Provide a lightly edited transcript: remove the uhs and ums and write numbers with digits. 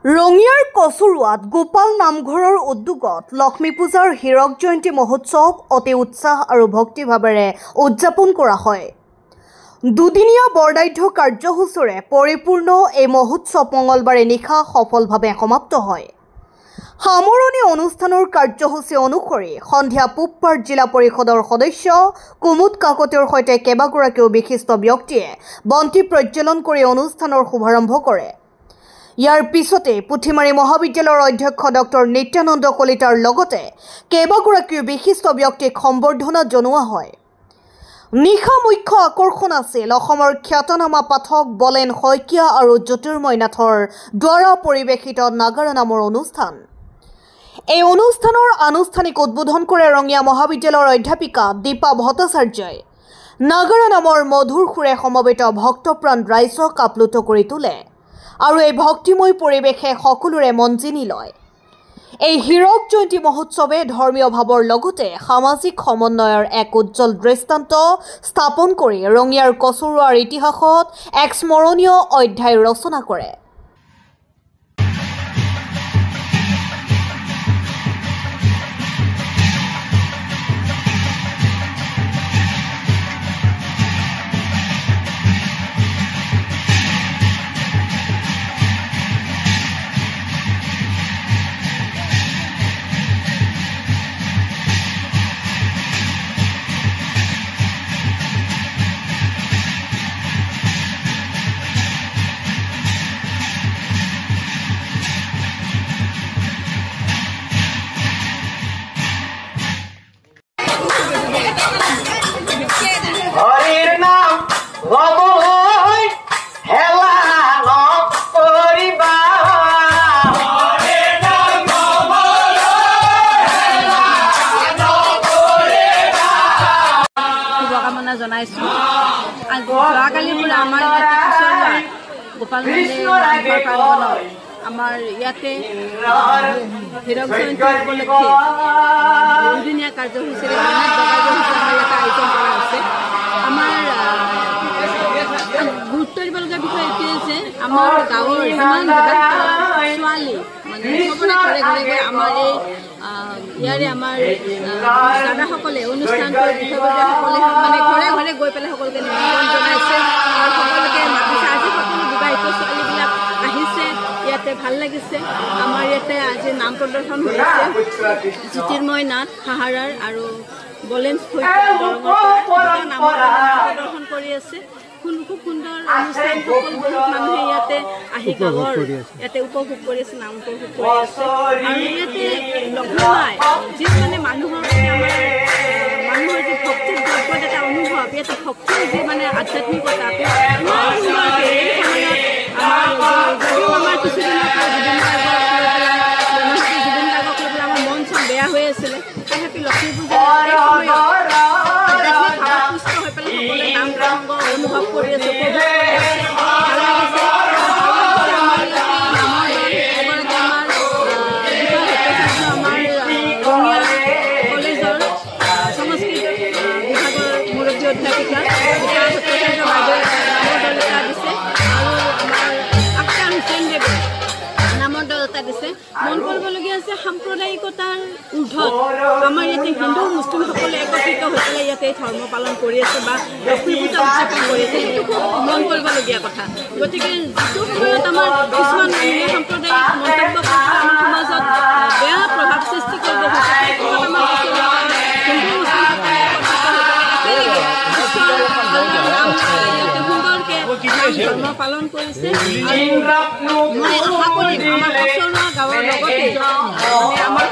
ৰঙিয়াৰ কচুৰুৱাত গোপাল নামঘৰৰ উদ্যোগত লক্ষ্মী পূজাৰ হীৰক জয়ন্তী মহোৎসৱ অতি উৎসাহ আৰু ভক্তিভাৱেৰে উদযাপন কৰা হয়। দুদিনীয়া বৰ্ণাঢ্য কাৰ্যসূচীৰে পৰিপূৰ্ণ এই মহোৎসৱ মঙলবাৰে নিশা সফলভাৱে সমাপ্ত হয়। সামৰণি অনুষ্ঠানৰ কাৰ্যসূচী অনুসৰি সন্ধিয়া পূবপাৰ জিলা পৰিষদৰ সদস্য কুমুদ কাকতীৰ সৈতে কেইবাগৰাকীও বিশিষ্ট ব্যক্তিয়ে বন্তি প্ৰজ্বলন কৰি অনুষ্ঠানৰ শুভাৰম্ভ কৰে। ইয়াৰ পিছতে পুথিমাৰী মহাবিদ্যালয়ৰ অধ্যক্ষ ডক্টৰ নিত্যানন্দ কলিতাৰ লগতে কেইবাগৰাকীও বিশিষ্ট ব্যক্তিক সম্বৰ্ধনা জনোৱা হয়। নিশা মুখ্য আকৰ্ষণ আছিল অসমৰ খ্যাতনামা পাঠক বলেন শইকীয়া আৰু জ্যোতিৰ্ময় নাথৰ দ্বাৰা পৰিৱেশিত নাগাৰা নামৰ অনুষ্ঠান। এই অনুষ্ঠানৰ আনুষ্ঠানিক উদ্বোধন কৰে ৰঙিয়া মহাবিদ্যালয়ৰ অধ্যাপিকা দীপা ভট্টাচাৰ্যই। নাগাৰা নামৰ মধুৰ সুৰে সমবেত ভক্তপ্ৰাণ ৰাইজক আপ্লুত কৰি তোলে আৰু এই ভক্তিময় পৰিৱেশে সকলোৰে মন জিনি লয়। এই হীৰক জয়ন্তী মহোৎসৱে ধৰ্মীয় ভাৱৰ লগতে সামাজিক সমন্বয়ৰ এক উজ্জ্বল দৃষ্টান্ত স্থাপন কৰি ৰঙিয়াৰ কচুৰুৱাৰ ইতিহাসত এক স্মৰণীয় অধ্যায় ৰচনা কৰে। হৰিৰ নাম লবই হেলা নকৰিবা হৰিৰ নাম লবই হেলা নকৰিবা শুভকামনা জনাইছো। যোৱাকালি পৰা আমাৰ ইয়াতে কচুৰুৱাত গোপাল নামঘৰ প্ৰাংগণত আমাৰ ইয়াতে হীৰক জয়ন্তী উপলক্ষে দুদিনীয়া কাৰ্যসূচীৰে আমাৰ ইয়াতে আয়োজন কৰা হৈছে। আমাৰ গুৰুত্ব দিবলগীয়া বিষয় এইটোৱে যে আমাৰ গাঁৱৰ যিমান ছোৱালী মানে সকলোৰে ঘৰে ঘৰে গৈ আমাৰ এই ইয়াৰে আমাৰ দাদাসকলে অনুষ্ঠানটোৰ বিষয়ববীয়াসকলে মানে ঘৰে ঘৰে গৈ পেলাই সকলোকে নিমন্ত্ৰণ জনাইছে আৰু সকলোকে মাতিছে। আজি সকলো বিবাহিত ছোৱালীবিলাক আহিছে, ইয়াতে ভাল লাগিছে। আমাৰ ইয়াতে আজি নাম প্ৰদৰ্শন হৈছে জ্যোতিৰ্ময় নাথ সাহাৰাৰ আৰু বলেন শইকীয়া নামৰ প্ৰদৰ্শন কৰি আছে। খুব সুন্দৰ অনুষ্ঠান, সকলো বহুত মানুহে ইয়াতে আহি গাঁৱৰ ইয়াতে উপভোগ কৰি আছে, নাম উপভোগ কৰি আছে। আৰু ইয়াতে লক্ষ্মীমাই যি মানে মানুহৰ যি ভক্তিৰ দ্ৰব্যত এটা অনুভৱ, ইয়াতে ভক্তিৰ যি মানে আধ্যাত্মিকতা ইমান সুন্দৰকৈ এই সময়ত যদিও আমাৰ কিছুদিনৰ জুবিন গাৰ্গক লৈ পেলাই আমাৰ মন চন বেয়া হৈ আছিলে, তথাপি লক্ষ্মী পূজাৰ ভাৱপুষ্ট হৈ পেলাই সকলোৱে নাম প্ৰসংগ অনুভৱ কৰি আছে, উপভোগ কৰি আছে, ভাল লাগিছে। আমাৰ ৰঙিয়া কলেজৰ সংস্কৃত বিভাগৰ মুৰব্বী অধ্যাপিকা দীপা ভট্টাচাৰ্য বাইদেৱে নামৰ দল এটা দিছে আৰু আমাৰ আখতাৰ হুছেইন দেৱে নামৰ দল এটা দিছে। মন কৰিবলগীয়া আছে সাম্প্ৰদায়িকতাৰ ঊৰ্ধত আমাৰ ইয়াতে হিন্দু মুছলিম সকলে একত্ৰিত হৈ পেলাই ইয়াতে ধৰ্ম পালন কৰি আছে বা লক্ষ্মী পূজা উদযাপন কৰি আছে, সেইটো খুব মন কৰিবলগীয়া কথা। গতিকে যিটো সময়ত আমাৰ কিছুমান মানুহে সাম্প্ৰদায়িক মন্তব্য কৰি আমাৰ সমাজত বেয়া প্ৰভাৱ সৃষ্টি কৰিব খুজিছে, আমাৰ হিন্দু মুছলিম ধৰ্ম পালন কৰিছে। আৰু মই আশা কৰিম আমাৰ কচুৰুৱা গাঁৱৰ লগতে মানে আমাৰ